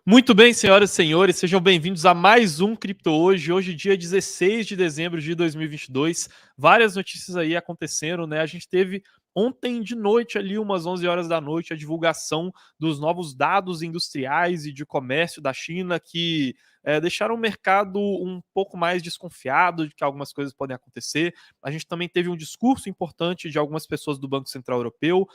Muito bem, senhoras e senhores, sejam bem-vindos a mais um Cripto Hoje. Hoje, dia 16 de dezembro de 2022. Várias notícias aí aconteceram, né? A gente teve ontem de noite, ali, umas 11 horas da noite, a divulgação dos novos dados industriais e de comércio da China que deixaram o mercado um pouco mais desconfiado de que algumas coisas podem acontecer. A gente também teve um discurso importante de algumas pessoas do Banco Central Europeu.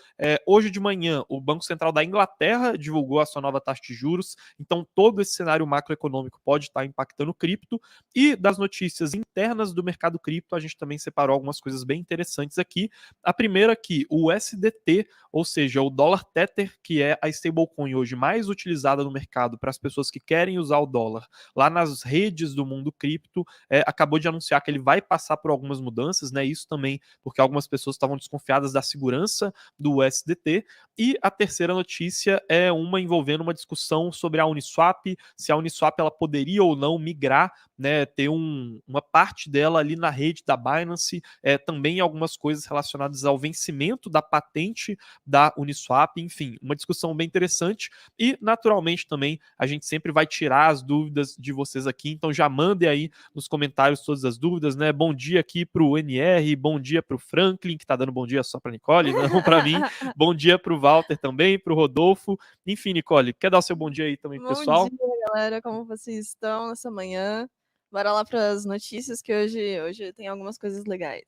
Hoje de manhã, o Banco Central da Inglaterra divulgou a sua nova taxa de juros. Então, todo esse cenário macroeconômico pode estar impactando o cripto. E das notícias internas do mercado cripto, a gente também separou algumas coisas bem interessantes aqui. A primeira aqui, o USDT, ou seja, o dólar Tether, que é a stablecoin hoje mais utilizada no mercado para as pessoas que querem usar o dólar lá nas redes do mundo cripto, acabou de anunciar que ele vai passar por algumas mudanças, né? Isso também porque algumas pessoas estavam desconfiadas da segurança do USDT. E a terceira notícia é uma envolvendo uma discussão sobre a Uniswap, se a Uniswap ela poderia ou não migrar, né, ter uma parte dela ali na rede da Binance, também algumas coisas relacionadas ao vencimento da patente da Uniswap, enfim, uma discussão bem interessante. E naturalmente também a gente sempre vai tirar as dúvidas de vocês aqui, então já mandem aí nos comentários todas as dúvidas, né? Bom dia aqui pro NR, bom dia pro Franklin, que tá dando bom dia só pra Nicole, não pra mim. Bom dia pro Walter também, pro Rodolfo. Enfim, Nicole, quer dar o seu bom dia aí também, Bom dia, pessoal? galera. Como vocês estão nessa manhã? Bora lá para as notícias que hoje tem algumas coisas legais,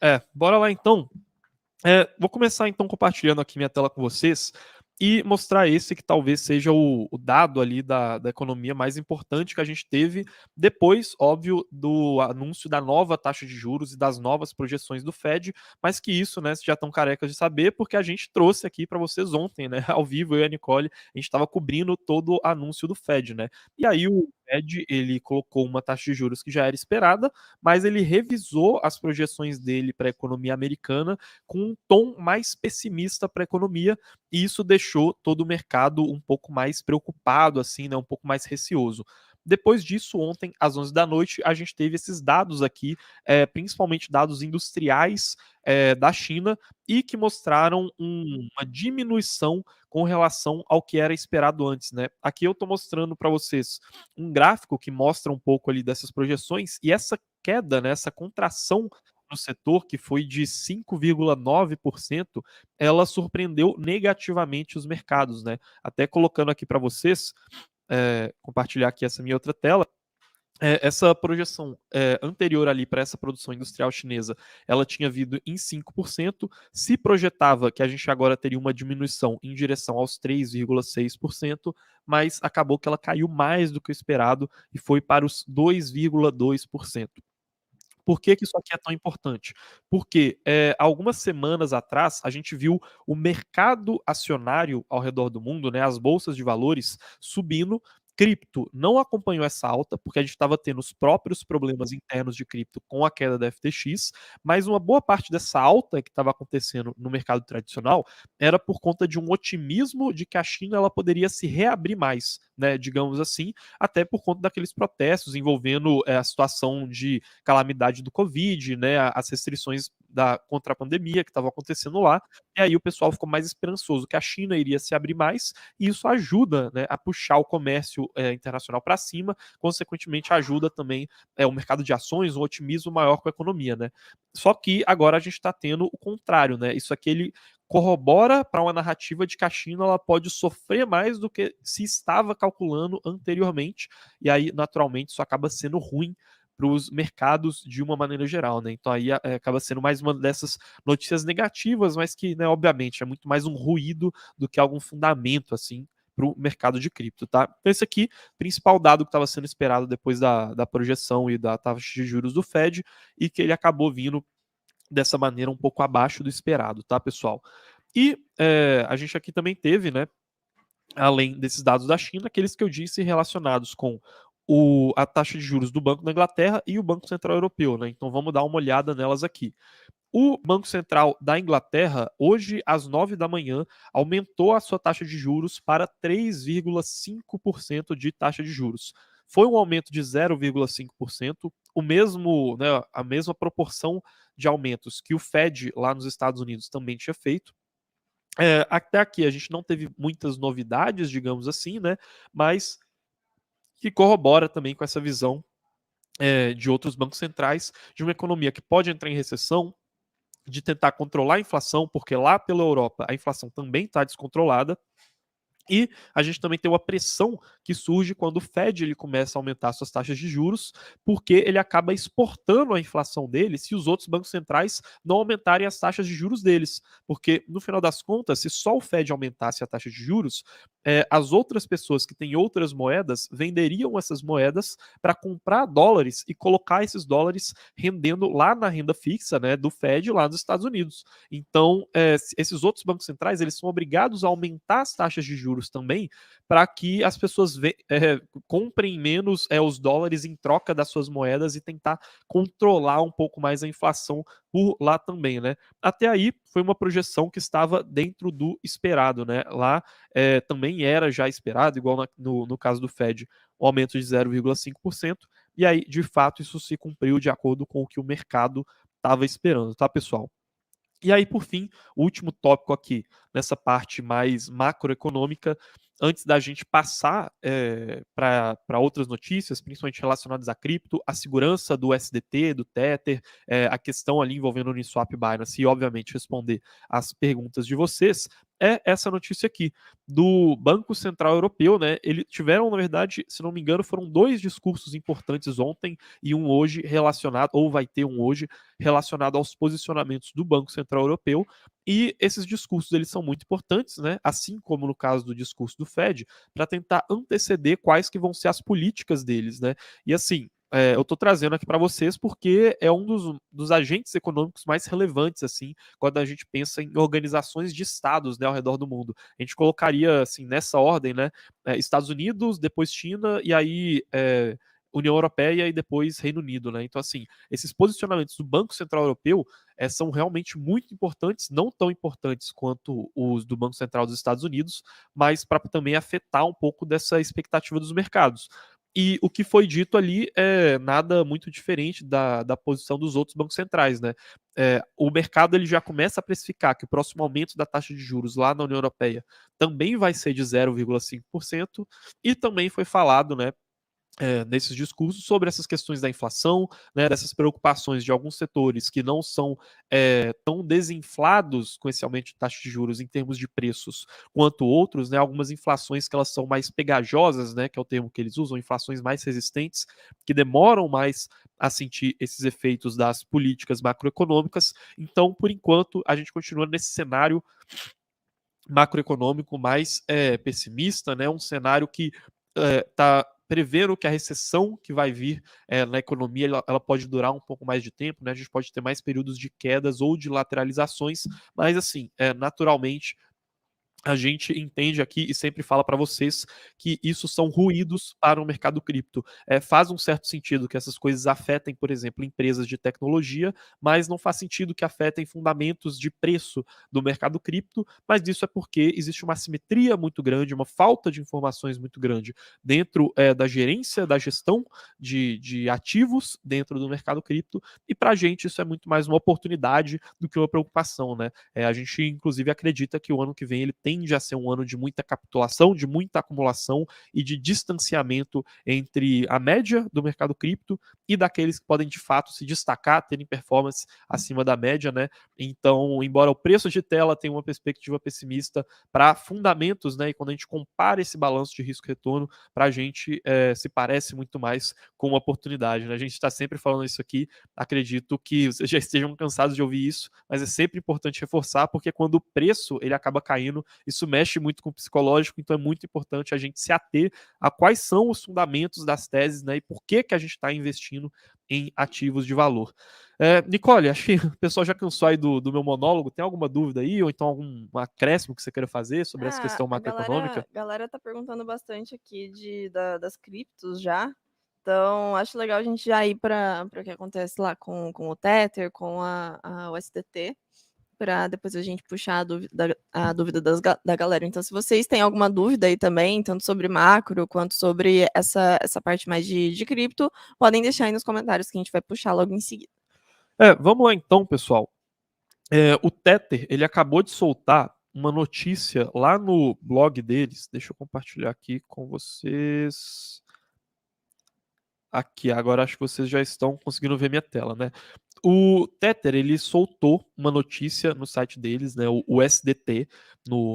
né? Bora lá então. Vou começar então compartilhando aqui minha tela com vocês e mostrar esse que talvez seja o dado ali da economia mais importante que a gente teve depois, óbvio, do anúncio da nova taxa de juros e das novas projeções do Fed, mas que isso, né, vocês já estão carecas de saber, porque a gente trouxe aqui para vocês ontem, né, ao vivo, eu e a Nicole, a gente estava cobrindo todo o anúncio do Fed, né, e aí o Fed, ele colocou uma taxa de juros que já era esperada, mas ele revisou as projeções dele para a economia americana com um tom mais pessimista para a economia, e isso deixou todo o mercado um pouco mais preocupado, assim, né, um pouco mais receoso. Depois disso, ontem, às 11 da noite, a gente teve esses dados aqui, principalmente dados industriais da China, e que mostraram uma diminuição com relação ao que era esperado antes, né? Aqui eu estou mostrando para vocês um gráfico que mostra um pouco ali dessas projeções, e essa queda, né, essa contração no setor, que foi de 5,9%, ela surpreendeu negativamente os mercados, né? Até colocando aqui para vocês, compartilhar aqui essa minha outra tela. Essa projeção anterior ali para essa produção industrial chinesa, ela tinha vindo em 5%, se projetava que a gente agora teria uma diminuição em direção aos 3,6%, mas acabou que ela caiu mais do que o esperado e foi para os 2,2%. Por que isso aqui é tão importante? Porque algumas semanas atrás a gente viu o mercado acionário ao redor do mundo, né, as bolsas de valores, subindo. Cripto não acompanhou essa alta, porque a gente estava tendo os próprios problemas internos de cripto com a queda da FTX, mas uma boa parte dessa alta que estava acontecendo no mercado tradicional era por conta de um otimismo de que a China ela poderia se reabrir mais, né, digamos assim, até por conta daqueles protestos envolvendo a situação de calamidade do Covid, né, as restrições contra a pandemia que estavam acontecendo lá, e aí o pessoal ficou mais esperançoso que a China iria se abrir mais, e isso ajuda, né, a puxar o comércio internacional para cima, consequentemente ajuda também o mercado de ações, um otimismo maior com a economia, né. Só que agora a gente está tendo o contrário, né, isso aqui ele corrobora para uma narrativa de que a China ela pode sofrer mais do que se estava calculando anteriormente, e aí naturalmente isso acaba sendo ruim para os mercados de uma maneira geral, né? Então aí acaba sendo mais uma dessas notícias negativas, mas que, né, obviamente, é muito mais um ruído do que algum fundamento, assim, para o mercado de cripto, tá? Então esse aqui, principal dado que estava sendo esperado depois da projeção e da taxa de juros do Fed, e que ele acabou vindo dessa maneira um pouco abaixo do esperado, tá, pessoal? E a gente aqui também teve, né, além desses dados da China, aqueles que eu disse relacionados com a taxa de juros do Banco da Inglaterra e o Banco Central Europeu, né? Então vamos dar uma olhada nelas aqui. O Banco Central da Inglaterra, hoje às 9 da manhã, aumentou a sua taxa de juros para 3,5% de taxa de juros. Foi um aumento de 0,5%, o mesmo, né, a mesma proporção de aumentos que o Fed lá nos Estados Unidos também tinha feito. Até aqui a gente não teve muitas novidades, digamos assim, né? Mas que corrobora também com essa visão de outros bancos centrais, de uma economia que pode entrar em recessão, de tentar controlar a inflação, porque lá pela Europa a inflação também está descontrolada. E a gente também tem uma pressão que surge quando o Fed ele começa a aumentar suas taxas de juros, porque ele acaba exportando a inflação dele se os outros bancos centrais não aumentarem as taxas de juros deles. Porque, no final das contas, se só o Fed aumentasse a taxa de juros, as outras pessoas que têm outras moedas venderiam essas moedas para comprar dólares e colocar esses dólares rendendo lá na renda fixa, né, do Fed lá nos Estados Unidos. Então, esses outros bancos centrais eles são obrigados a aumentar as taxas de juros também, para que as pessoas comprem menos os dólares em troca das suas moedas e tentar controlar um pouco mais a inflação por lá também, né? Até aí foi uma projeção que estava dentro do esperado, né? Lá também era já esperado, igual no caso do Fed, um aumento de 0,5%, e aí, de fato, isso se cumpriu de acordo com o que o mercado estava esperando, tá, pessoal? E aí, por fim, o último tópico aqui, nessa parte mais macroeconômica, antes da gente passar para outras notícias, principalmente relacionadas a cripto, a segurança do SDT, do Tether, a questão ali envolvendo o Uniswap e Binance, e obviamente responder as perguntas de vocês, é essa notícia aqui, do Banco Central Europeu, né? Eles tiveram, na verdade, se não me engano, foram 2 discursos importantes ontem e um hoje relacionado, ou vai ter um hoje, relacionado aos posicionamentos do Banco Central Europeu, e esses discursos eles são muito importantes, né? Assim como no caso do discurso do Fed, para tentar anteceder quais que vão ser as políticas deles, né? E assim, eu estou trazendo aqui para vocês porque é um dos agentes econômicos mais relevantes, assim, quando a gente pensa em organizações de estados, né, ao redor do mundo. A gente colocaria, assim, nessa ordem, né, Estados Unidos, depois China, e aí União Europeia e depois Reino Unido, né? Então, assim, esses posicionamentos do Banco Central Europeu são realmente muito importantes, não tão importantes quanto os do Banco Central dos Estados Unidos, mas para também afetar um pouco dessa expectativa dos mercados. E o que foi dito ali é nada muito diferente da posição dos outros bancos centrais, né? O mercado ele já começa a precificar que o próximo aumento da taxa de juros lá na União Europeia também vai ser de 0,5%, e também foi falado, né, nesses discursos sobre essas questões da inflação, né, dessas preocupações de alguns setores que não são tão desinflados com esse aumento de taxa de juros em termos de preços quanto outros, né, algumas inflações que elas são mais pegajosas, né, que é o termo que eles usam, inflações mais resistentes, que demoram mais a sentir esses efeitos das políticas macroeconômicas. Então, por enquanto, a gente continua nesse cenário macroeconômico mais pessimista, né, um cenário que está prevendo que a recessão que vai vir na economia ela pode durar um pouco mais de tempo, né? A gente pode ter mais períodos de quedas ou de lateralizações, mas assim, naturalmente a gente entende aqui e sempre fala para vocês que isso são ruídos para o mercado cripto. Faz um certo sentido que essas coisas afetem, por exemplo, empresas de tecnologia, mas não faz sentido que afetem fundamentos de preço do mercado cripto, mas isso é porque existe uma assimetria muito grande, uma falta de informações muito grande dentro da gerência, da gestão de ativos dentro do mercado cripto, e para a gente isso é muito mais uma oportunidade do que uma preocupação, né? A gente, inclusive, acredita que o ano que vem ele tende a ser um ano de muita capitulação, de muita acumulação e de distanciamento entre a média do mercado cripto e daqueles que podem, de fato, se destacar, terem performance acima da média, né? Então, embora o preço de tela tenha uma perspectiva pessimista para fundamentos, né? E quando a gente compara esse balanço de risco-retorno, para a gente se parece muito mais com uma oportunidade, né? A gente está sempre falando isso aqui, acredito que vocês já estejam cansados de ouvir isso, mas é sempre importante reforçar, porque quando o preço ele acaba caindo, isso mexe muito com o psicológico, então é muito importante a gente se ater a quais são os fundamentos das teses, né, e por que a gente está investindo em ativos de valor. Nicole, acho que o pessoal já cansou aí do meu monólogo, tem alguma dúvida aí, ou então algum acréscimo que você queira fazer sobre essa questão A macroeconômica? galera tá perguntando bastante aqui das criptos já. Então, acho legal a gente já ir para o que acontece lá com o Tether, com a USDT, para depois a gente puxar a dúvida da galera. Então, se vocês têm alguma dúvida aí também, tanto sobre macro quanto sobre essa parte mais de cripto, podem deixar aí nos comentários que a gente vai puxar logo em seguida. Vamos lá então, pessoal. O Tether, ele acabou de soltar uma notícia lá no blog deles. Deixa eu compartilhar aqui com vocês. Aqui, agora acho que vocês já estão conseguindo ver minha tela, né? O Tether, ele soltou uma notícia no site deles, né, o SDT,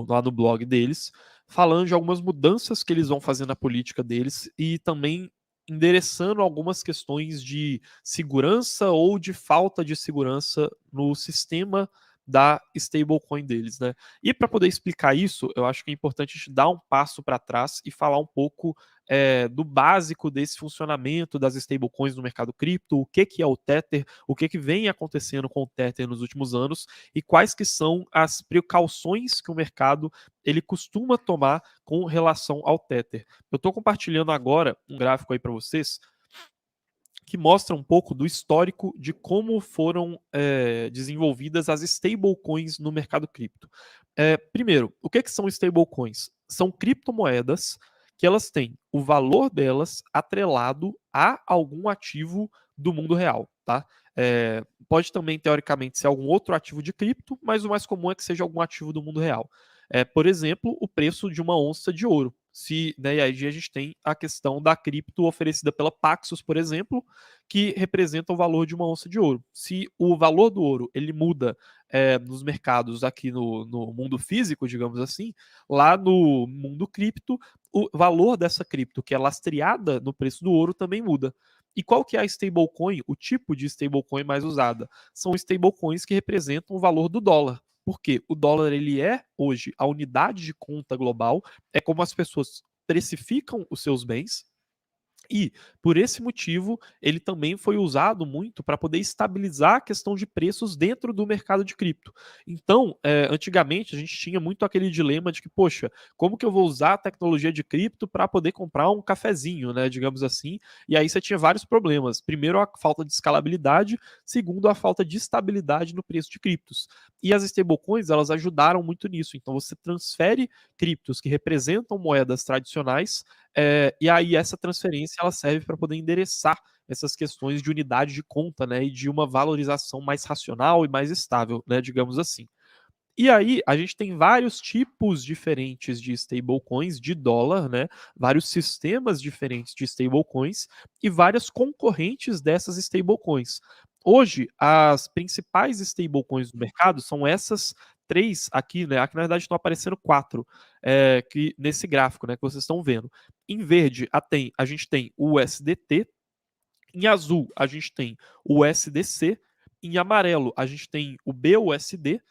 lá no blog deles, falando de algumas mudanças que eles vão fazer na política deles e também endereçando algumas questões de segurança ou de falta de segurança no sistema da stablecoin deles, né? E para poder explicar isso, eu acho que é importante a gente dar um passo para trás e falar um pouco do básico desse funcionamento das stablecoins no mercado cripto, o que é o Tether, o que vem acontecendo com o Tether nos últimos anos e quais que são as precauções que o mercado ele costuma tomar com relação ao Tether. Eu estou compartilhando agora um gráfico aí para vocês que mostra um pouco do histórico de como foram desenvolvidas as stablecoins no mercado cripto. Primeiro, o que são stablecoins? São criptomoedas que elas têm o valor delas atrelado a algum ativo do mundo real, tá? Pode também, teoricamente, ser algum outro ativo de cripto, mas o mais comum é que seja algum ativo do mundo real. Por exemplo, o preço de uma onça de ouro. E aí a gente tem a questão da cripto oferecida pela Paxos, por exemplo, que representa o valor de uma onça de ouro. Se o valor do ouro ele muda nos mercados aqui no mundo físico, digamos assim, lá no mundo cripto, o valor dessa cripto que é lastreada no preço do ouro também muda. E qual que é a stablecoin, o tipo de stablecoin mais usada? São stablecoins que representam o valor do dólar. Porque o dólar ele é hoje a unidade de conta global, é como as pessoas precificam os seus bens. E, por esse motivo, ele também foi usado muito para poder estabilizar a questão de preços dentro do mercado de cripto. Então, antigamente, a gente tinha muito aquele dilema de que, poxa, como que eu vou usar a tecnologia de cripto para poder comprar um cafezinho, né, digamos assim? E aí você tinha vários problemas. Primeiro, a falta de escalabilidade. Segundo, a falta de estabilidade no preço de criptos. E as stablecoins, elas ajudaram muito nisso. Então, você transfere criptos que representam moedas tradicionais e aí essa transferência ela serve para poder endereçar essas questões de unidade de conta, né, e de uma valorização mais racional e mais estável, né, digamos assim. E aí a gente tem vários tipos diferentes de stablecoins de dólar, né, vários sistemas diferentes de stablecoins e várias concorrentes dessas stablecoins. Hoje, as principais stablecoins do mercado são essas três aqui, né? Aqui na verdade estão aparecendo quatro, que nesse gráfico, né, que vocês estão vendo. Em verde, a gente tem o USDT, em azul a gente tem o USDC, em amarelo a gente tem o BUSD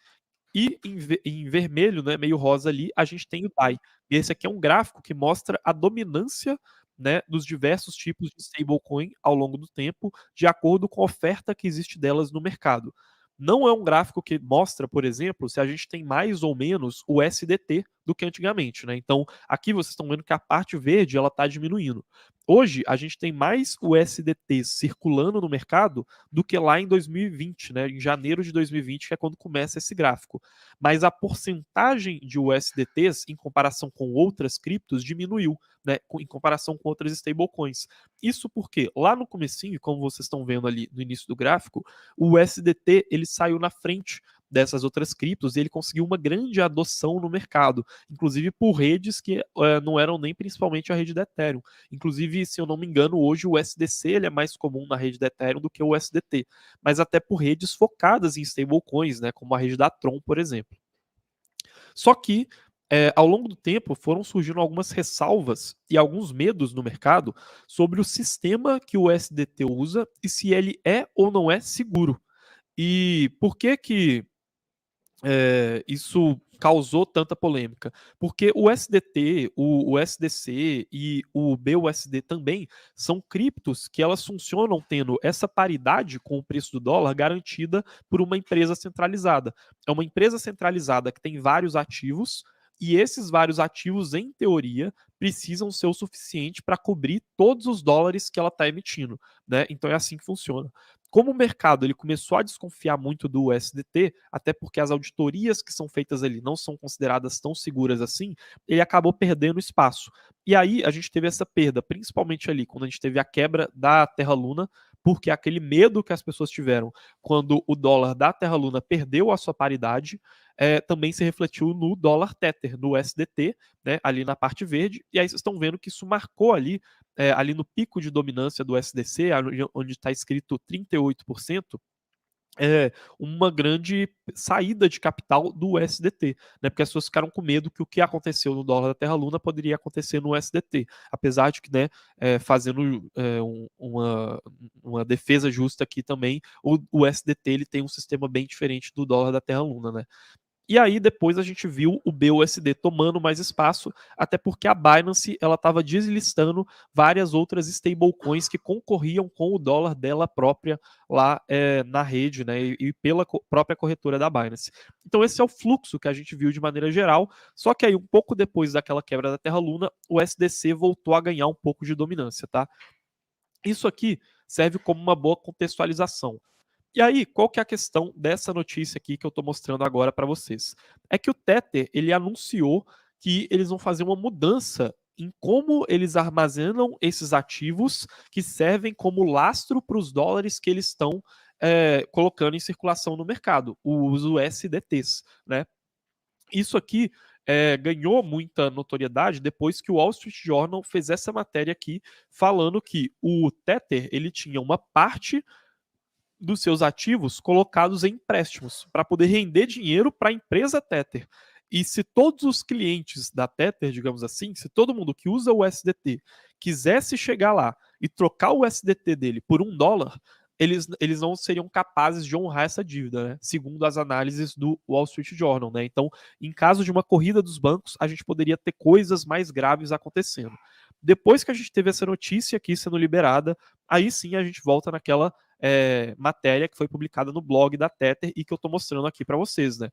e em vermelho, né, meio rosa ali, a gente tem o DAI. E esse aqui é um gráfico que mostra a dominância, né, dos diversos tipos de stablecoin ao longo do tempo, de acordo com a oferta que existe delas no mercado. Não é um gráfico que mostra, por exemplo, se a gente tem mais ou menos o SDT do que antigamente, né? Então, aqui vocês estão vendo que a parte verde ela está diminuindo. Hoje, a gente tem mais o SDT circulando no mercado do que lá em 2020, né? Em janeiro de 2020, que é quando começa esse gráfico. Mas a porcentagem de USDTs em comparação com outras criptos diminuiu, né? Em comparação com outras stablecoins. Isso porque lá no comecinho, como vocês estão vendo ali no início do gráfico, o USDT ele saiu na frente dessas outras criptos e ele conseguiu uma grande adoção no mercado, inclusive por redes que não eram nem principalmente a rede da Ethereum. Inclusive, se eu não me engano, hoje o USDC ele é mais comum na rede da Ethereum do que o USDT, mas até por redes focadas em stablecoins, né, como a rede da Tron, por exemplo. Só que ao longo do tempo foram surgindo algumas ressalvas e alguns medos no mercado sobre o sistema que o USDT usa e se ele é ou não é seguro. E por que isso causou tanta polêmica? Porque o SDT, o SDC e o BUSD também são criptos que elas funcionam tendo essa paridade com o preço do dólar garantida por uma empresa centralizada. É uma empresa centralizada que tem vários ativos e esses vários ativos, em teoria, precisam ser o suficiente para cobrir todos os dólares que ela está emitindo, né? Então é assim que funciona. Como o mercado ele começou a desconfiar muito do USDT, até porque as auditorias que são feitas ali não são consideradas tão seguras assim, ele acabou perdendo espaço. E aí a gente teve essa perda, principalmente ali quando a gente teve a quebra da Terra Luna, porque aquele medo que as pessoas tiveram quando o dólar da Terra Luna perdeu a sua paridade, também se refletiu no dólar Tether, no USDT, né, ali na parte verde, e aí vocês estão vendo que isso marcou ali no pico de dominância do USDC, onde está escrito 38%, uma grande saída de capital do USDT, né? Porque as pessoas ficaram com medo que o que aconteceu no dólar da Terra Luna poderia acontecer no USDT, apesar de que, né, fazendo uma defesa justa aqui também, o USDT ele tem um sistema bem diferente do dólar da Terra Luna, né? E aí depois a gente viu o BUSD tomando mais espaço, até porque a Binance ela estava deslistando várias outras stablecoins que concorriam com o dólar dela própria lá na rede, né, e pela própria corretora da Binance. Então esse é o fluxo que a gente viu de maneira geral, só que aí um pouco depois daquela quebra da Terra Luna, o SDC voltou a ganhar um pouco de dominância, tá? Isso aqui serve como uma boa contextualização. E aí, qual que é a questão dessa notícia aqui que eu estou mostrando agora para vocês? É que o Tether, ele anunciou que eles vão fazer uma mudança em como eles armazenam esses ativos que servem como lastro para os dólares que eles estão colocando em circulação no mercado, os USDTs, né? Isso aqui ganhou muita notoriedade depois que o Wall Street Journal fez essa matéria aqui falando que o Tether ele tinha uma parte dos seus ativos colocados em empréstimos para poder render dinheiro para a empresa Tether. E se todos os clientes da Tether, digamos assim, se todo mundo que usa o USDT quisesse chegar lá e trocar o USDT dele por $1, eles não seriam capazes de honrar essa dívida, né? Segundo as análises do Wall Street Journal, né? Então, em caso de uma corrida dos bancos, a gente poderia ter coisas mais graves acontecendo. Depois que a gente teve essa notícia aqui sendo liberada, aí sim a gente volta naquela matéria que foi publicada no blog da Tether e que eu estou mostrando aqui para vocês, né?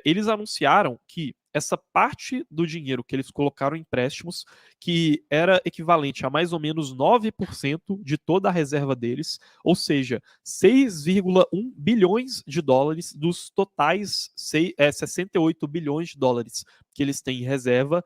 Eles anunciaram que essa parte do dinheiro que eles colocaram em empréstimos, que era equivalente a mais ou menos 9% de toda a reserva deles, ou seja, 6,1 bilhões de dólares dos totais 68 bilhões de dólares que eles têm em reserva.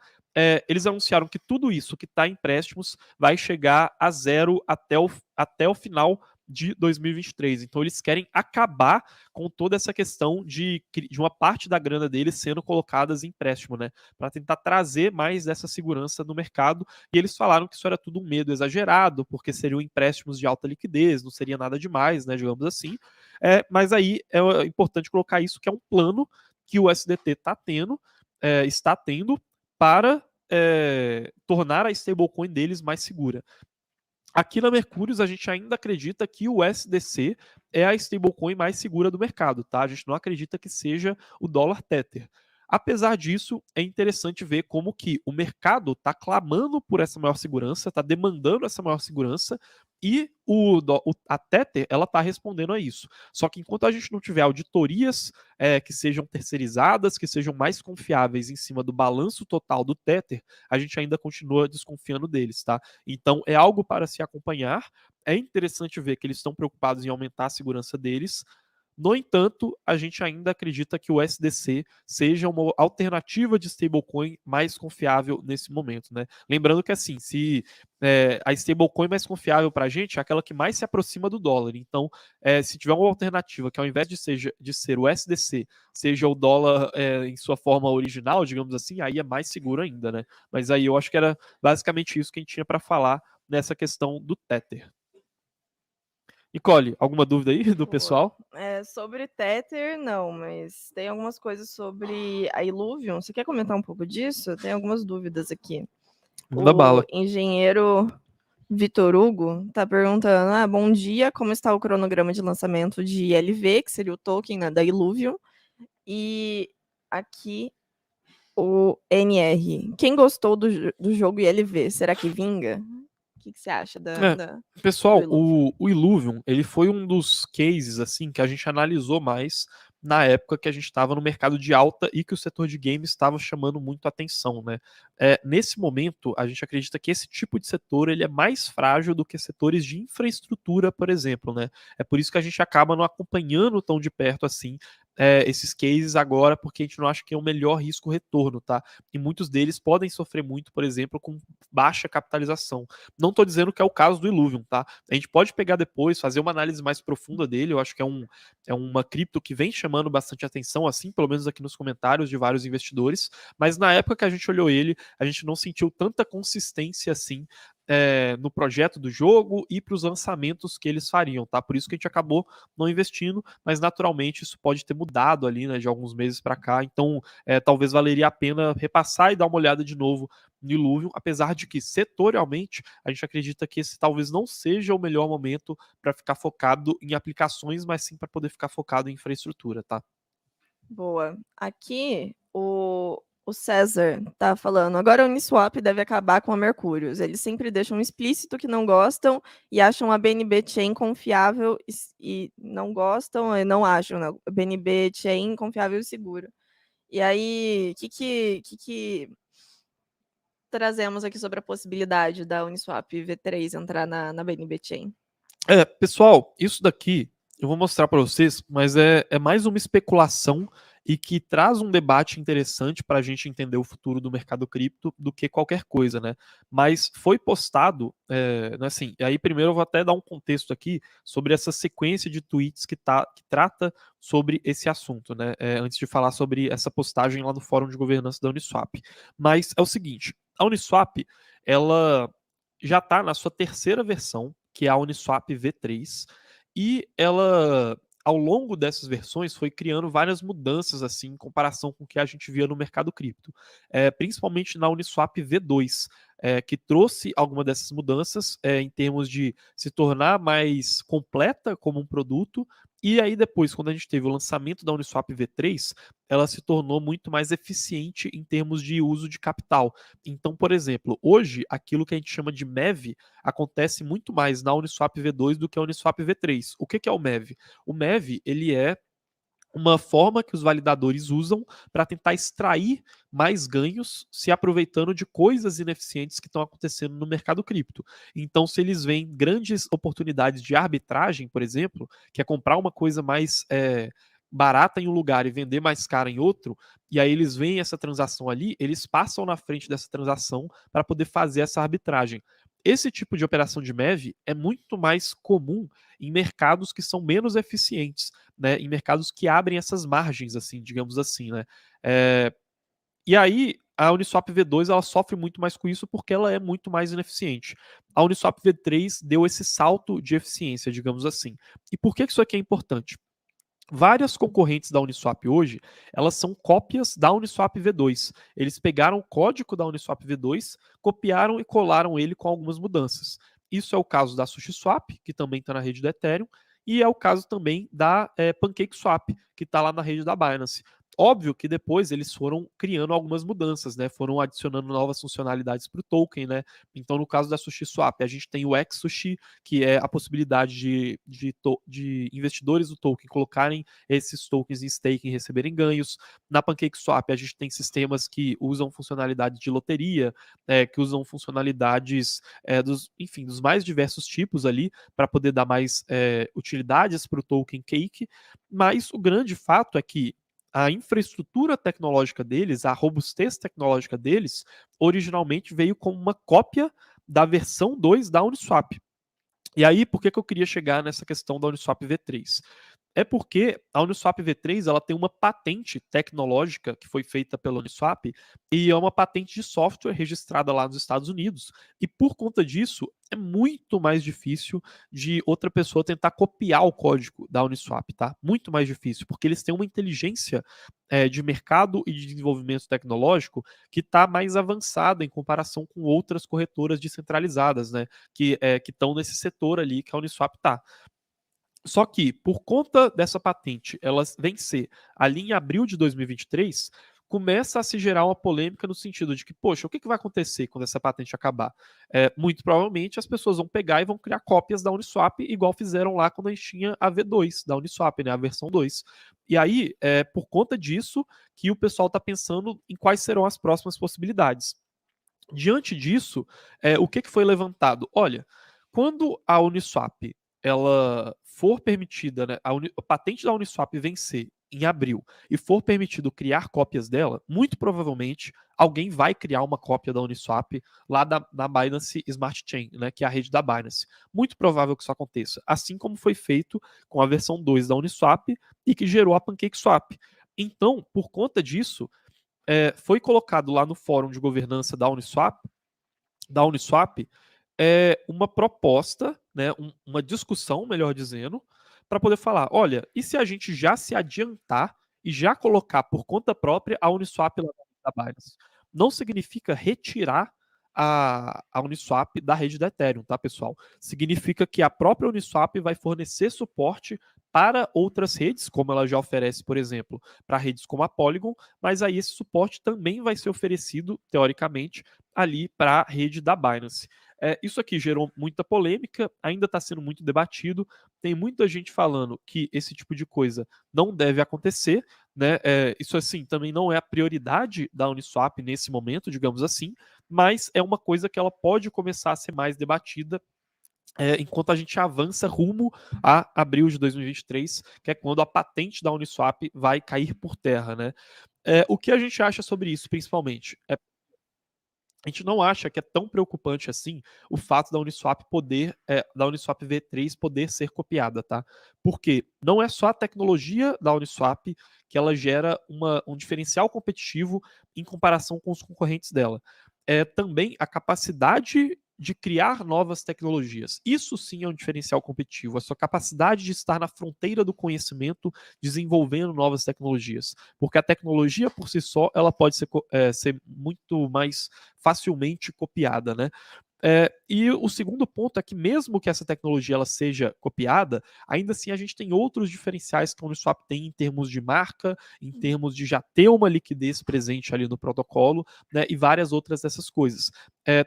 Eles anunciaram que tudo isso que está em empréstimos vai chegar a zero até o final de 2023. Então eles querem acabar com toda essa questão de uma parte da grana deles sendo colocadas em empréstimo, né? Para tentar trazer mais dessa segurança no mercado. E eles falaram que isso era tudo um medo exagerado, porque seriam empréstimos de alta liquidez, não seria nada demais, né? Digamos assim. Mas aí é importante colocar isso, que é um plano que o SDT está tendo para tornar a stablecoin deles mais segura. Aqui na Mercúrios, a gente ainda acredita que o USDC é a stablecoin mais segura do mercado, tá? A gente não acredita que seja o dólar Tether. Apesar disso, é interessante ver como que o mercado está clamando por essa maior segurança, está demandando essa maior segurança, e a Tether ela está respondendo a isso. Só que enquanto a gente não tiver auditorias que sejam terceirizadas, que sejam mais confiáveis em cima do balanço total do Tether, a gente ainda continua desconfiando deles, tá? Então é algo para se acompanhar. É interessante ver que eles estão preocupados em aumentar a segurança deles. No entanto, a gente ainda acredita que o SDC seja uma alternativa de stablecoin mais confiável nesse momento, né? Lembrando que assim, se a stablecoin mais confiável para a gente é aquela que mais se aproxima do dólar. Então, se tiver uma alternativa que ao invés de ser o SDC, seja o dólar em sua forma original, digamos assim, aí é mais seguro ainda, né? Mas aí eu acho que era basicamente isso que a gente tinha para falar nessa questão do Tether. Nicole, alguma dúvida aí do pessoal? Sobre Tether, não, mas tem algumas coisas sobre a Illuvium. Você quer comentar um pouco disso? Tem algumas dúvidas aqui. Manda bala. Engenheiro Vitor Hugo está perguntando: bom dia, como está o cronograma de lançamento de ILV, que seria o token, né, da Illuvium? E aqui o NR. Quem gostou do jogo ILV, será que vinga? O que você acha Pessoal, do Illuvium? o Illuvium, ele foi um dos cases assim que a gente analisou mais na época que a gente estava no mercado de alta e que o setor de games estava chamando muito atenção, né? Nesse momento, a gente acredita que esse tipo de setor ele é mais frágil do que setores de infraestrutura, por exemplo, né? É por isso que a gente acaba não acompanhando tão de perto assim esses cases agora, porque a gente não acha que é o melhor risco-retorno, tá? E muitos deles podem sofrer muito, por exemplo, com baixa capitalização. Não estou dizendo que é o caso do Illuvium, tá? A gente pode pegar depois, fazer uma análise mais profunda dele, eu acho que é uma cripto que vem chamando bastante atenção, assim, pelo menos aqui nos comentários de vários investidores, mas na época que a gente olhou ele, a gente não sentiu tanta consistência assim no projeto do jogo e para os lançamentos que eles fariam, tá? Por isso que a gente acabou não investindo, mas naturalmente isso pode ter mudado ali, né, de alguns meses para cá, então talvez valeria a pena repassar e dar uma olhada de novo no Illuvium, apesar de que setorialmente a gente acredita que esse talvez não seja o melhor momento para ficar focado em aplicações, mas sim para poder ficar focado em infraestrutura, tá? Boa. Aqui, o César tá falando, agora a Uniswap deve acabar com a Mercúrios. Eles sempre deixam explícito que não gostam e acham a BNB Chain confiável e não gostam e não acham, né? A BNB Chain confiável e seguro. E aí, o que trazemos aqui sobre a possibilidade da Uniswap V3 entrar na BNB Chain? Pessoal, isso daqui eu vou mostrar para vocês, mas é mais uma especulação e que traz um debate interessante para a gente entender o futuro do mercado cripto do que qualquer coisa, né? Mas foi postado, assim, e aí primeiro eu vou até dar um contexto aqui sobre essa sequência de tweets que trata sobre esse assunto, né? Antes de falar sobre essa postagem lá no Fórum de Governança da Uniswap. Mas é o seguinte, a Uniswap, ela já está na sua terceira versão, que é a Uniswap V3, e ela, ao longo dessas versões, foi criando várias mudanças assim, em comparação com o que a gente via no mercado cripto, principalmente na Uniswap V2, que trouxe alguma dessas mudanças em termos de se tornar mais completa como um produto, e aí depois, quando a gente teve o lançamento da Uniswap V3, ela se tornou muito mais eficiente em termos de uso de capital. Então, por exemplo, hoje, aquilo que a gente chama de MEV acontece muito mais na Uniswap V2 do que a Uniswap V3. O que é o MEV? O MEV, ele é uma forma que os validadores usam para tentar extrair mais ganhos se aproveitando de coisas ineficientes que estão acontecendo no mercado cripto. Então, se eles veem grandes oportunidades de arbitragem, por exemplo, que é comprar uma coisa mais barata em um lugar e vender mais cara em outro, e aí eles veem essa transação ali, eles passam na frente dessa transação para poder fazer essa arbitragem. Esse tipo de operação de MEV é muito mais comum em mercados que são menos eficientes, né, em mercados que abrem essas margens, assim, digamos assim, né. E aí a Uniswap V2 ela sofre muito mais com isso porque ela é muito mais ineficiente. A Uniswap V3 deu esse salto de eficiência, digamos assim. E por que isso aqui é importante? Várias concorrentes da Uniswap hoje, elas são cópias da Uniswap V2. Eles pegaram o código da Uniswap V2, copiaram e colaram ele com algumas mudanças. Isso é o caso da SushiSwap, que também está na rede do Ethereum, e é o caso também da PancakeSwap, que está lá na rede da Binance. Óbvio que depois eles foram criando algumas mudanças, né? Foram adicionando novas funcionalidades para o token, né? Então, no caso da SushiSwap, a gente tem o XSushi, que é a possibilidade de investidores do token colocarem esses tokens em staking e receberem ganhos. Na PancakeSwap, a gente tem sistemas que usam funcionalidade de loteria, que usam funcionalidades enfim, dos mais diversos tipos ali, para poder dar mais utilidades para o token Cake. Mas o grande fato é que a infraestrutura tecnológica deles, a robustez tecnológica deles, originalmente veio como uma cópia da versão 2 da Uniswap. E aí, por que eu queria chegar nessa questão da Uniswap V3? É porque a Uniswap V3 ela tem uma patente tecnológica que foi feita pela Uniswap e é uma patente de software registrada lá nos Estados Unidos. E por conta disso, é muito mais difícil de outra pessoa tentar copiar o código da Uniswap, tá? Muito mais difícil, porque eles têm uma inteligência de mercado e de desenvolvimento tecnológico que está mais avançada em comparação com outras corretoras descentralizadas, né? Que estão nesse setor ali que a Uniswap está. Só que, por conta dessa patente, ela vencer ali em abril de 2023, começa a se gerar uma polêmica no sentido de que, poxa, o que vai acontecer quando essa patente acabar? Muito provavelmente as pessoas vão pegar e vão criar cópias da Uniswap, igual fizeram lá quando a gente tinha a V2 da Uniswap, né, a versão 2. E aí, por conta disso, que o pessoal está pensando em quais serão as próximas possibilidades. Diante disso, o que foi levantado? Olha, quando a Uniswap ela for permitida, né, a patente da Uniswap vencer em abril e for permitido criar cópias dela, muito provavelmente alguém vai criar uma cópia da Uniswap lá na Binance Smart Chain, né, que é a rede da Binance. Muito provável que isso aconteça, assim como foi feito com a versão 2 da Uniswap e que gerou a PancakeSwap. Então, por conta disso, foi colocado lá no fórum de governança da Uniswap, uma proposta, né, uma discussão, melhor dizendo, para poder falar, olha, e se a gente já se adiantar e já colocar por conta própria a Uniswap lá da Binance? Não significa retirar a Uniswap da rede da Ethereum, tá, pessoal? Significa que a própria Uniswap vai fornecer suporte para outras redes, como ela já oferece, por exemplo, para redes como a Polygon, mas aí esse suporte também vai ser oferecido, teoricamente, ali para a rede da Binance. Isso aqui gerou muita polêmica, ainda está sendo muito debatido. Tem muita gente falando que esse tipo de coisa não deve acontecer, né? Isso assim também não é a prioridade da Uniswap nesse momento, digamos assim, mas é uma coisa que ela pode começar a ser mais debatida enquanto a gente avança rumo a abril de 2023, que é quando a patente da Uniswap vai cair por terra, né? O que a gente acha sobre isso, principalmente? A gente não acha que é tão preocupante assim o fato da Uniswap V3 poder ser copiada, tá? Porque não é só a tecnologia da Uniswap que ela gera um diferencial competitivo em comparação com os concorrentes dela. É também a capacidade de criar novas tecnologias. Isso sim é um diferencial competitivo, a sua capacidade de estar na fronteira do conhecimento, desenvolvendo novas tecnologias. Porque a tecnologia por si só, ela pode ser muito mais facilmente copiada, né? E o segundo ponto é que mesmo que essa tecnologia ela seja copiada, ainda assim a gente tem outros diferenciais que a Uniswap tem em termos de marca, em termos de já ter uma liquidez presente ali no protocolo, né, e várias outras dessas coisas.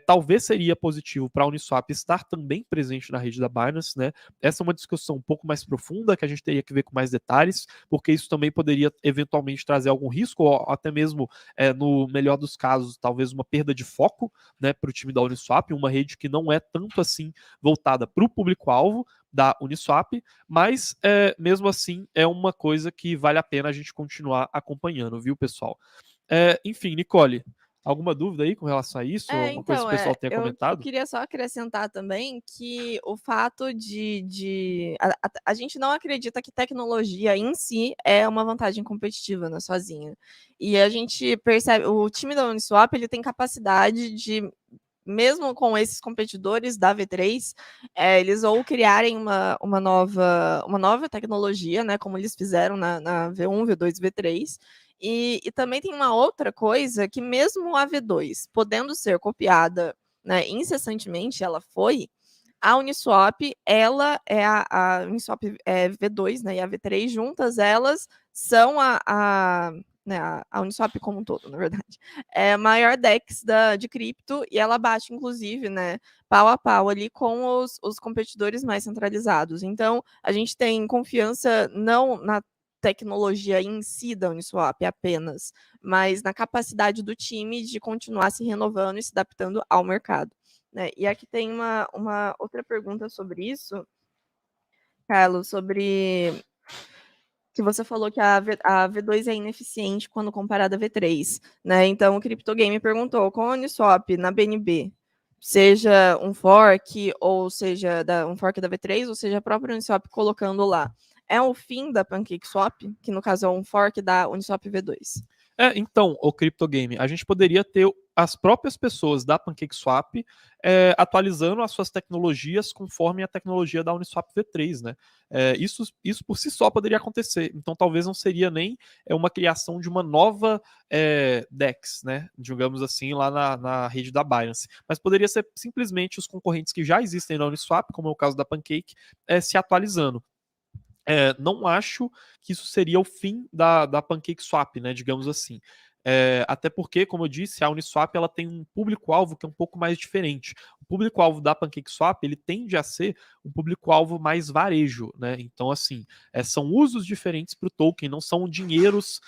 Talvez seria positivo para a Uniswap estar também presente na rede da Binance, né? Essa é uma discussão um pouco mais profunda que a gente teria que ver com mais detalhes, porque isso também poderia eventualmente trazer algum risco, ou até mesmo, no melhor dos casos, talvez uma perda de foco, né, para o time da Uniswap, uma rede que não é tanto assim voltada para o público-alvo da Uniswap, mas mesmo assim é uma coisa que vale a pena a gente continuar acompanhando, viu, pessoal? Enfim, Nicole, alguma dúvida aí com relação a isso? Alguma coisa que o pessoal tenha Eu comentado? queria só acrescentar também que o fato de a gente não acredita que tecnologia em si é uma vantagem competitiva, né, sozinha. E a gente percebe, o time da Uniswap, ele tem capacidade de, mesmo com esses competidores da V3, eles ou criarem uma nova tecnologia, né, como eles fizeram na V1, V2, V3, e também tem uma outra coisa que mesmo a V2 podendo ser copiada, né, incessantemente, ela foi, a Uniswap, ela é a Uniswap V2, né, e a V3 juntas, elas são né, a Uniswap como um todo, na verdade, é a maior DEX de cripto, e ela bate, inclusive, né, pau a pau ali com os competidores mais centralizados. Então, a gente tem confiança não na tecnologia em si da Uniswap apenas, mas na capacidade do time de continuar se renovando e se adaptando ao mercado. Né? E aqui tem uma outra pergunta sobre isso, Carlos, sobre que você falou que a V2 é ineficiente quando comparada à V3, né? Então o CryptoGame perguntou, com a Uniswap na BNB, seja um fork, ou seja, um fork da V3, ou seja, a própria Uniswap colocando lá, é o fim da PancakeSwap, que no caso é um fork da Uniswap V2? Então, o CryptoGame, a gente poderia ter as próprias pessoas da PancakeSwap atualizando as suas tecnologias conforme a tecnologia da Uniswap V3, né? Isso por si só poderia acontecer. Então, talvez não seria nem uma criação de uma nova DEX, né? Digamos assim, lá na rede da Binance. Mas poderia ser simplesmente os concorrentes que já existem na Uniswap, como é o caso da Pancake, se atualizando. Não acho que isso seria o fim da PancakeSwap, né, digamos assim. Até porque, como eu disse, a Uniswap ela tem um público-alvo que é um pouco mais diferente. O público-alvo da PancakeSwap ele tende a ser um público-alvo mais varejo, né? Então, assim, são usos diferentes para o token, não são dinheiros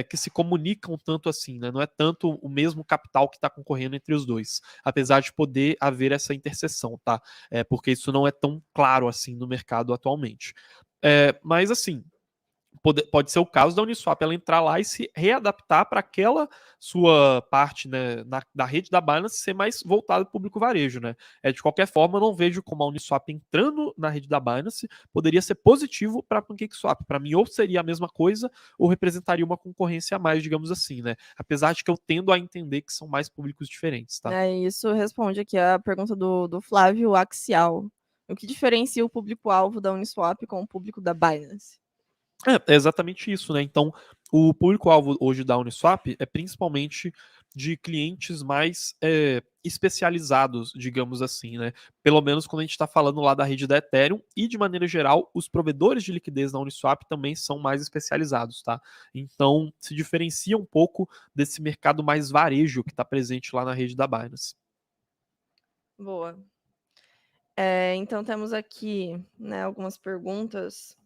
que se comunicam tanto assim, né? Não é tanto o mesmo capital que está concorrendo entre os dois, apesar de poder haver essa interseção, tá? Porque isso não é tão claro assim no mercado atualmente. Mas assim, pode ser o caso da Uniswap ela entrar lá e se readaptar para aquela sua parte, né, da rede da Binance ser mais voltada para o público varejo, né? De qualquer forma, eu não vejo como a Uniswap entrando na rede da Binance poderia ser positivo para a PancakeSwap. Para mim, ou seria a mesma coisa, ou representaria uma concorrência a mais, digamos assim, né? Apesar de que eu tendo a entender que são mais públicos diferentes, tá? Isso responde aqui a pergunta do Flávio Axial. O que diferencia o público-alvo da Uniswap com o público da Binance? É exatamente isso, né? Então, o público-alvo hoje da Uniswap é principalmente de clientes mais especializados, digamos assim, né? Pelo menos quando a gente está falando lá da rede da Ethereum e, de maneira geral, os provedores de liquidez na Uniswap também são mais especializados, tá? Então, se diferencia um pouco desse mercado mais varejo que está presente lá na rede da Binance. Boa. Então, temos aqui, né, algumas perguntas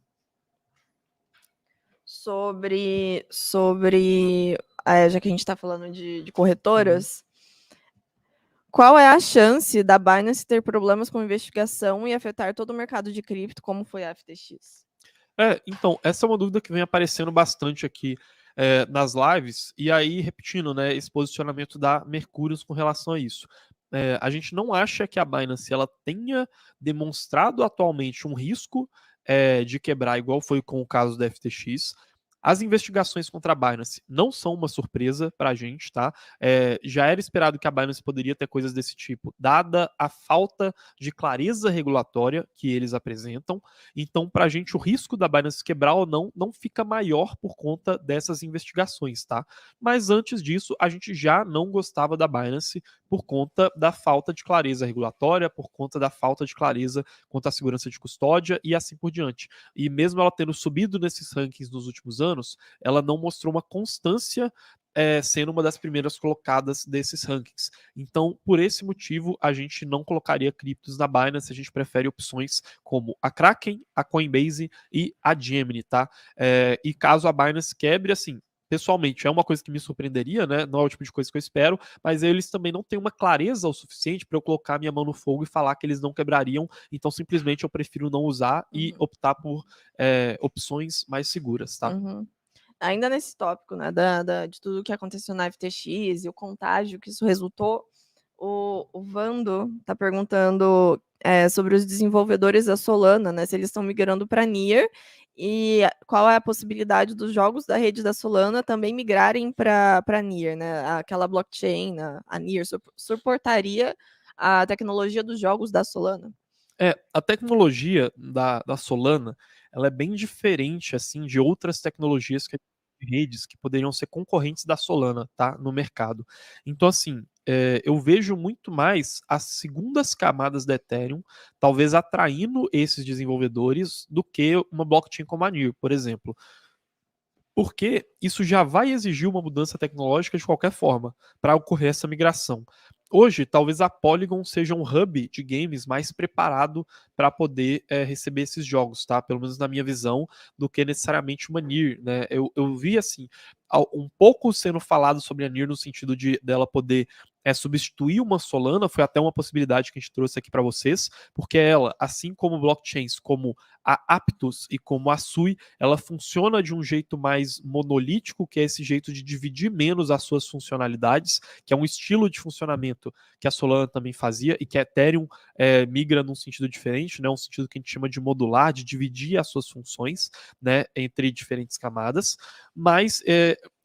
sobre já que a gente está falando de corretoras, qual é a chance da Binance ter problemas com investigação e afetar todo o mercado de cripto, como foi a FTX? Então, essa é uma dúvida que vem aparecendo bastante aqui nas lives, e aí, repetindo, né, esse posicionamento da Mercúrios com relação a isso. A gente não acha que a Binance ela tenha demonstrado atualmente um risco de quebrar, igual foi com o caso da FTX. As investigações contra a Binance não são uma surpresa para a gente, tá? Já era esperado que a Binance poderia ter coisas desse tipo, dada a falta de clareza regulatória que eles apresentam. Então, para a gente, o risco da Binance quebrar ou não fica maior por conta dessas investigações, tá? Mas antes disso, a gente já não gostava da Binance por conta da falta de clareza regulatória, por conta da falta de clareza quanto à segurança de custódia e assim por diante. E mesmo ela tendo subido nesses rankings nos últimos anos, ela não mostrou uma constância sendo uma das primeiras colocadas desses rankings. Então, por esse motivo, a gente não colocaria criptos na Binance, a gente prefere opções como a Kraken, a Coinbase e a Gemini, tá? E caso a Binance quebre, assim, pessoalmente, é uma coisa que me surpreenderia, né? Não é o tipo de coisa que eu espero, mas eles também não têm uma clareza o suficiente para eu colocar minha mão no fogo e falar que eles não quebrariam, então simplesmente eu prefiro não usar e optar por opções mais seguras, tá? Ainda nesse tópico, né, de tudo que aconteceu na FTX e o contágio que isso resultou, o Vando está perguntando sobre os desenvolvedores da Solana, né, se eles estão migrando para Near e qual é a possibilidade dos jogos da rede da Solana também migrarem para Near, né, aquela blockchain, a Near, suportaria a tecnologia dos jogos da Solana? A tecnologia da Solana, ela é bem diferente, assim, de outras tecnologias que redes que poderiam ser concorrentes da Solana, tá, no mercado. Então, assim, eu vejo muito mais as segundas camadas da Ethereum, talvez atraindo esses desenvolvedores do que uma blockchain como a Near, por exemplo. Porque isso já vai exigir uma mudança tecnológica de qualquer forma para ocorrer essa migração. Hoje, talvez a Polygon seja um hub de games mais preparado para poder receber esses jogos, tá? Pelo menos na minha visão, do que necessariamente uma Nier, né? Eu vi assim um pouco sendo falado sobre a Nier no sentido de dela poder substituir uma Solana, foi até uma possibilidade que a gente trouxe aqui para vocês, porque ela, assim como blockchains como a Aptos e como a Sui, ela funciona de um jeito mais monolítico, que é esse jeito de dividir menos as suas funcionalidades, que é um estilo de funcionamento que a Solana também fazia e que a Ethereum migra num sentido diferente, né, um sentido que a gente chama de modular, de dividir as suas funções, né, entre diferentes camadas, mas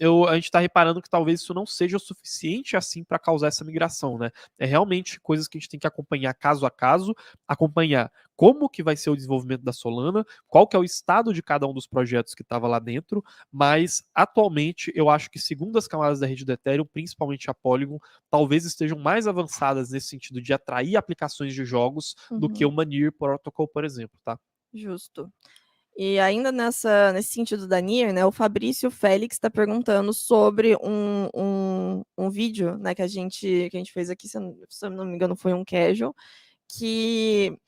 a gente está reparando que talvez isso não seja o suficiente assim para causar essa migração, né? É realmente coisas que a gente tem que acompanhar caso a caso, acompanhar como que vai ser o desenvolvimento da Solana, qual que é o estado de cada um dos projetos que estava lá dentro, mas atualmente eu acho que segundo as camadas da rede do Ethereum, principalmente a Polygon, talvez estejam mais avançadas nesse sentido de atrair aplicações de jogos do que o Near Protocol, por exemplo, tá? Justo. E ainda nesse sentido da Nier, né, o Fabrício Félix está perguntando sobre um vídeo, né, que a gente fez aqui, se eu não me engano, foi um casual, que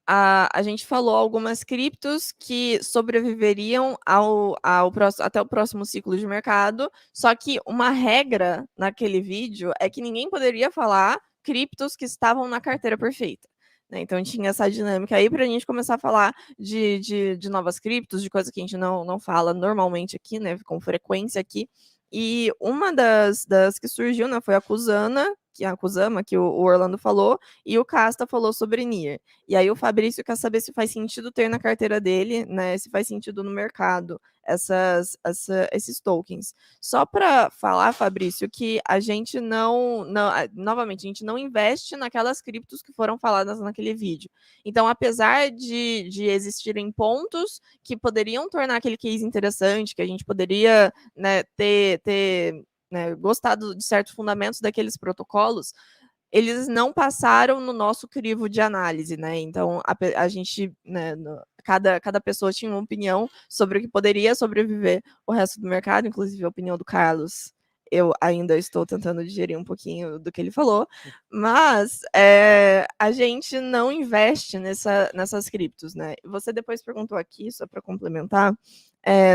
a gente falou algumas criptos que sobreviveriam até o próximo ciclo de mercado, só que uma regra naquele vídeo é que ninguém poderia falar criptos que estavam na carteira perfeita. né? Então tinha essa dinâmica aí para a gente começar a falar de novas criptos, de coisas que a gente não fala normalmente aqui, né? Com frequência aqui. E uma das que surgiu, né, foi a Kusana, que a Kusama, que o Orlando falou, e o Casta falou sobre NIR. E aí o Fabrício quer saber se faz sentido ter na carteira dele, né? Se faz sentido no mercado esses tokens. Só para falar, Fabrício, que a gente novamente, a gente não investe naquelas criptos que foram faladas naquele vídeo. Então, apesar de existirem pontos que poderiam tornar aquele case interessante, que a gente poderia, né, ter né, gostado de certos fundamentos daqueles protocolos, eles não passaram no nosso crivo de análise, né? Então, a gente, né, cada pessoa tinha uma opinião sobre o que poderia sobreviver o resto do mercado, inclusive a opinião do Carlos. Eu ainda estou tentando digerir um pouquinho do que ele falou, mas a gente não investe nessas criptos, né? Você depois perguntou aqui, só para complementar,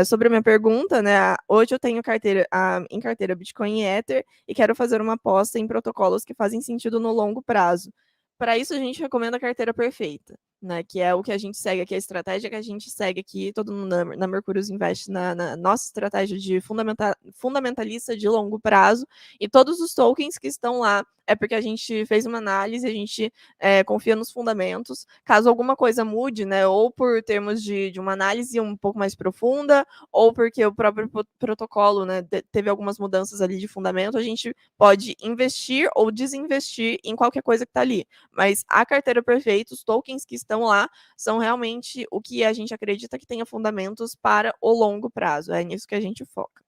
sobre a minha pergunta, né? Hoje eu tenho em carteira Bitcoin e Ether e quero fazer uma aposta em protocolos que fazem sentido no longo prazo. Para isso, a gente recomenda a carteira perfeita, né? Que é o que a gente segue aqui, a estratégia que a gente segue aqui, todo mundo na Mercúrios investe na nossa estratégia de fundamentalista de longo prazo, e todos os tokens que estão lá é porque a gente fez uma análise, a gente confia nos fundamentos. Caso alguma coisa mude, né, ou por termos de uma análise um pouco mais profunda, ou porque o próprio protocolo, né, teve algumas mudanças ali de fundamento, a gente pode investir ou desinvestir em qualquer coisa que está ali. Mas a carteira perfeita, os tokens que estão lá, são realmente o que a gente acredita que tenha fundamentos para o longo prazo. É nisso que a gente foca.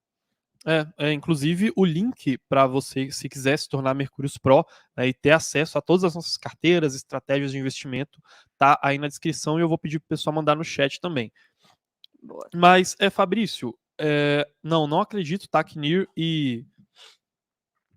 Inclusive o link para você, se quiser se tornar Mercúrios Pro, né, e ter acesso a todas as nossas carteiras, estratégias de investimento, tá aí na descrição e eu vou pedir pro pessoal mandar no chat também. Boa. Mas, Fabrício, não acredito, tá, que NIR e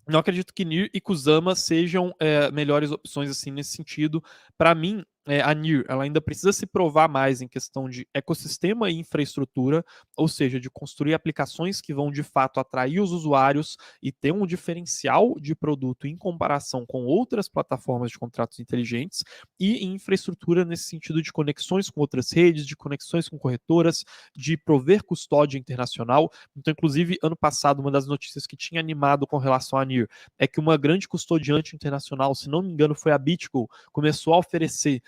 não acredito que NIR e Kusama sejam melhores opções assim nesse sentido. Para mim, a NIR ela ainda precisa se provar mais em questão de ecossistema e infraestrutura, ou seja, de construir aplicações que vão de fato atrair os usuários e ter um diferencial de produto em comparação com outras plataformas de contratos inteligentes, e em infraestrutura nesse sentido de conexões com outras redes, de conexões com corretoras, de prover custódia internacional. Então, inclusive, ano passado, uma das notícias que tinha animado com relação à NIR é que uma grande custodiante internacional, se não me engano, foi a BitGo, começou a oferecer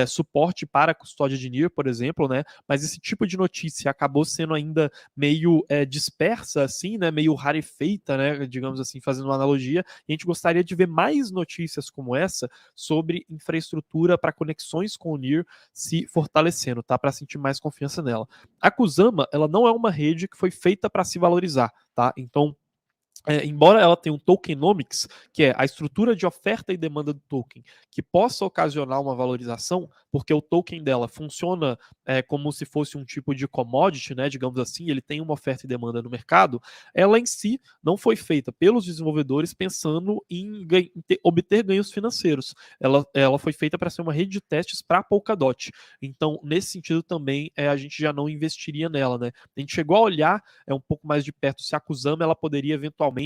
suporte para a custódia de NIR, por exemplo, né? Mas esse tipo de notícia acabou sendo ainda meio dispersa, assim, né? Meio rarefeita, né? Digamos assim, fazendo uma analogia. E a gente gostaria de ver mais notícias como essa sobre infraestrutura para conexões com o NIR se fortalecendo, tá? Para sentir mais confiança nela. A Kusama, ela não é uma rede que foi feita para se valorizar, tá? Então, embora ela tenha um tokenomics, que é a estrutura de oferta e demanda do token, que possa ocasionar uma valorização, porque o token dela funciona como se fosse um tipo de commodity, né, digamos assim, ele tem uma oferta e demanda no mercado, ela em si não foi feita pelos desenvolvedores pensando em obter ganhos financeiros. Ela foi feita para ser uma rede de testes para Polkadot. Então, nesse sentido também, a gente já não investiria nela, né? A gente chegou a olhar um pouco mais de perto se a Kusama ela poderia eventualmente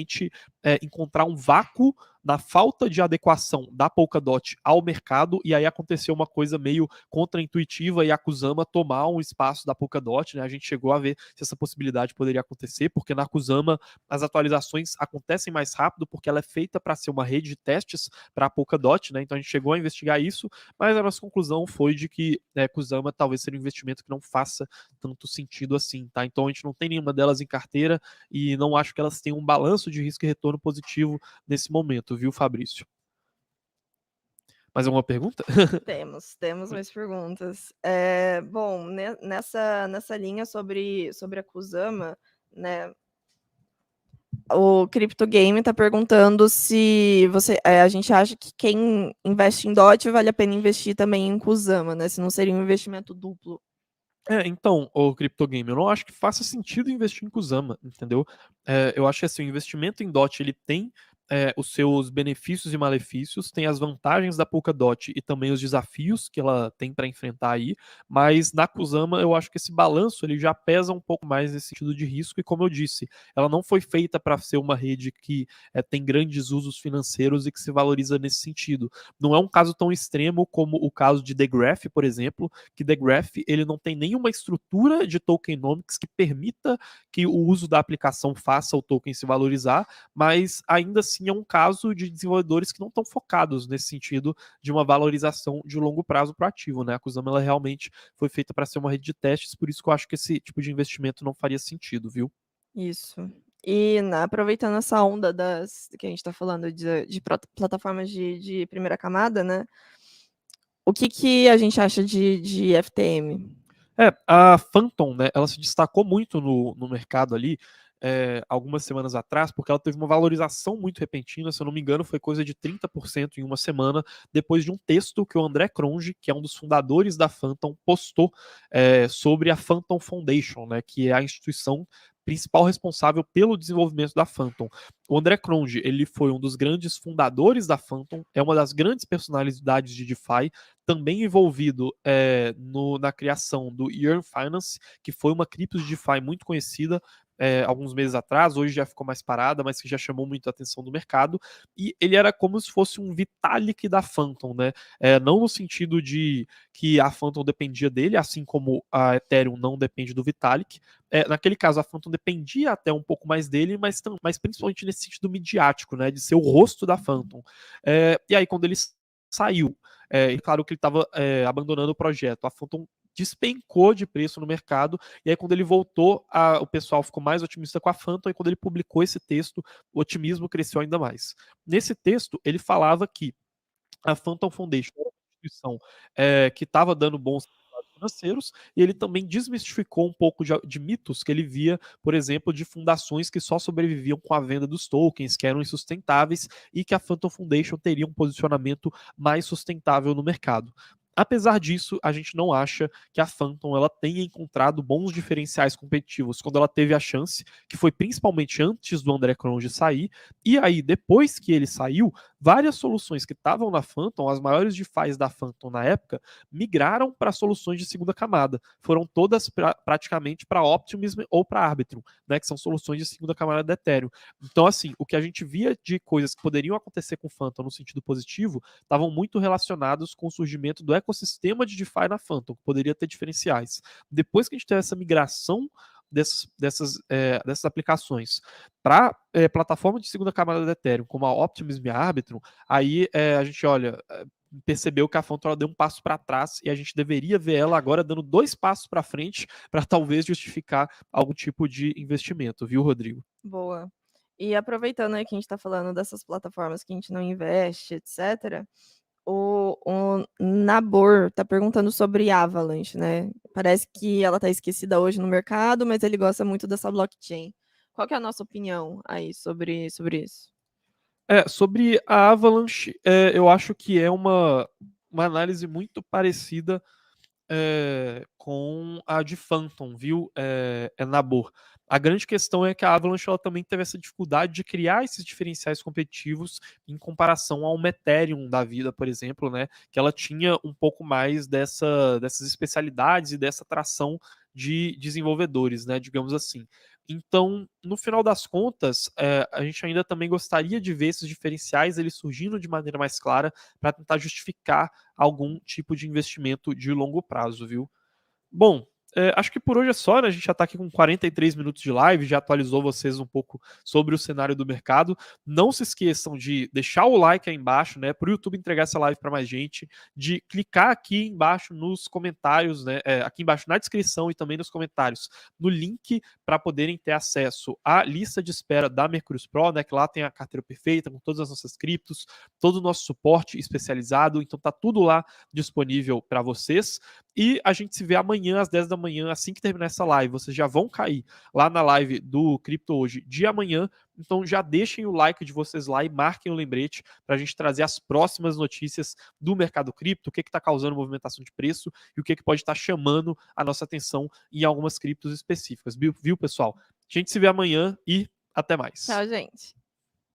encontrar um vácuo na falta de adequação da Polkadot ao mercado, e aí aconteceu uma coisa meio contraintuitiva e a Kusama tomar um espaço da Polkadot, né? A gente chegou a ver se essa possibilidade poderia acontecer, porque na Kusama as atualizações acontecem mais rápido, porque ela é feita para ser uma rede de testes para a Polkadot, né? Então a gente chegou a investigar isso, mas a nossa conclusão foi de que Kusama talvez seja um investimento que não faça tanto sentido assim, tá? Então a gente não tem nenhuma delas em carteira e não acho que elas tenham um balanço de risco e retorno positivo nesse momento, viu, Fabrício? Mais alguma pergunta? Temos mais perguntas. Bom, nessa linha sobre a Kusama, né? O Crypto Game está perguntando se a gente acha que quem investe em DOT vale a pena investir também em Kusama, né? Se não seria um investimento duplo. Então, o CryptoGame, eu não acho que faça sentido investir em Kusama, entendeu? Eu acho que assim, o investimento em DOT ele tem os seus benefícios e malefícios, tem as vantagens da Polkadot e também os desafios que ela tem para enfrentar aí, mas na Kusama eu acho que esse balanço ele já pesa um pouco mais nesse sentido de risco e como eu disse, ela não foi feita para ser uma rede que tem grandes usos financeiros e que se valoriza nesse sentido. Não é um caso tão extremo como o caso de The Graph, por exemplo, que The Graph ele não tem nenhuma estrutura de tokenomics que permita que o uso da aplicação faça o token se valorizar, mas ainda assim é um caso de desenvolvedores que não estão focados nesse sentido de uma valorização de longo prazo para o ativo, né? A Kusama ela realmente foi feita para ser uma rede de testes, por isso que eu acho que esse tipo de investimento não faria sentido, viu? Isso. E aproveitando essa onda que a gente está falando de plataformas de primeira camada, né? O que a gente acha de FTM? A Phantom, né, ela se destacou muito no mercado ali, algumas semanas atrás, porque ela teve uma valorização muito repentina, se eu não me engano, foi coisa de 30% em uma semana, depois de um texto que o André Cronje, que é um dos fundadores da Phantom, postou sobre a Phantom Foundation, né, que é a instituição principal responsável pelo desenvolvimento da Phantom. O André Cronje, ele foi um dos grandes fundadores da Phantom, é uma das grandes personalidades de DeFi, também envolvido na criação do Yearn Finance, que foi uma cripto de DeFi muito conhecida alguns meses atrás, hoje já ficou mais parada, mas que já chamou muito a atenção do mercado, e ele era como se fosse um Vitalik da Phantom, né? Não no sentido de que a Phantom dependia dele, assim como a Ethereum não depende do Vitalik. Naquele caso, a Phantom dependia até um pouco mais dele, mas principalmente nesse sentido midiático, né? De ser o rosto da Phantom. E aí, quando ele saiu, e claro que ele estava abandonando o projeto, a Phantom despencou de preço no mercado, e aí quando ele voltou, o pessoal ficou mais otimista com a Phantom, e quando ele publicou esse texto, o otimismo cresceu ainda mais. Nesse texto, ele falava que a Phantom Foundation era uma instituição que estava dando bons resultados financeiros, e ele também desmistificou um pouco de mitos que ele via, por exemplo, de fundações que só sobreviviam com a venda dos tokens, que eram insustentáveis, e que a Phantom Foundation teria um posicionamento mais sustentável no mercado. Apesar disso, a gente não acha que a Phantom ela tenha encontrado bons diferenciais competitivos quando ela teve a chance, que foi principalmente antes do André Cronje sair, e aí depois que ele saiu, várias soluções que estavam na Phantom, as maiores DeFis da Phantom na época, migraram para soluções de segunda camada. Foram todas praticamente para Optimism ou para Arbitrum, né, que são soluções de segunda camada da Ethereum. Então, assim, o que a gente via de coisas que poderiam acontecer com Phantom no sentido positivo, estavam muito relacionados com o surgimento do ecossistema de DeFi na Phantom, que poderia ter diferenciais. Depois que a gente teve essa migração dessas aplicações para plataforma de segunda camada da Ethereum, como a Optimism e a Arbitrum, aí a gente percebeu que a Phantom deu um passo para trás e a gente deveria ver ela agora dando 2 passos para frente para talvez justificar algum tipo de investimento, viu, Rodrigo? Boa. E aproveitando aí que a gente está falando dessas plataformas que a gente não investe, etc., o Nabor tá perguntando sobre Avalanche, né? Parece que ela tá esquecida hoje no mercado, mas ele gosta muito dessa blockchain. Qual que é a nossa opinião aí sobre isso? Sobre a Avalanche, eu acho que é uma análise muito parecida com a de Phantom, viu, Nabor? A grande questão é que a Avalanche ela também teve essa dificuldade de criar esses diferenciais competitivos em comparação a uma Ethereum da vida, por exemplo, né? Que ela tinha um pouco mais dessas especialidades e dessa atração de desenvolvedores, né? Digamos assim. Então, no final das contas, a gente ainda também gostaria de ver esses diferenciais eles surgindo de maneira mais clara para tentar justificar algum tipo de investimento de longo prazo, viu? Bom, acho que por hoje é só, né? A gente já está aqui com 43 minutos de live, já atualizou vocês um pouco sobre o cenário do mercado. Não se esqueçam de deixar o like aí embaixo, né? Para o YouTube entregar essa live para mais gente, de clicar aqui embaixo nos comentários, né? Aqui embaixo na descrição e também nos comentários, no link para poderem ter acesso à lista de espera da Mercúrios Pro, né? Que lá tem a carteira perfeita com todas as nossas criptos, todo o nosso suporte especializado, então tá tudo lá disponível para vocês. E a gente se vê amanhã às 10 da manhã, assim que terminar essa live. Vocês já vão cair lá na live do Cripto Hoje de amanhã. Então já deixem o like de vocês lá e marquem o lembrete para a gente trazer as próximas notícias do mercado cripto, o que está causando movimentação de preço e o que pode estar chamando a nossa atenção em algumas criptos específicas. Viu, pessoal? A gente se vê amanhã e até mais. Tchau, gente.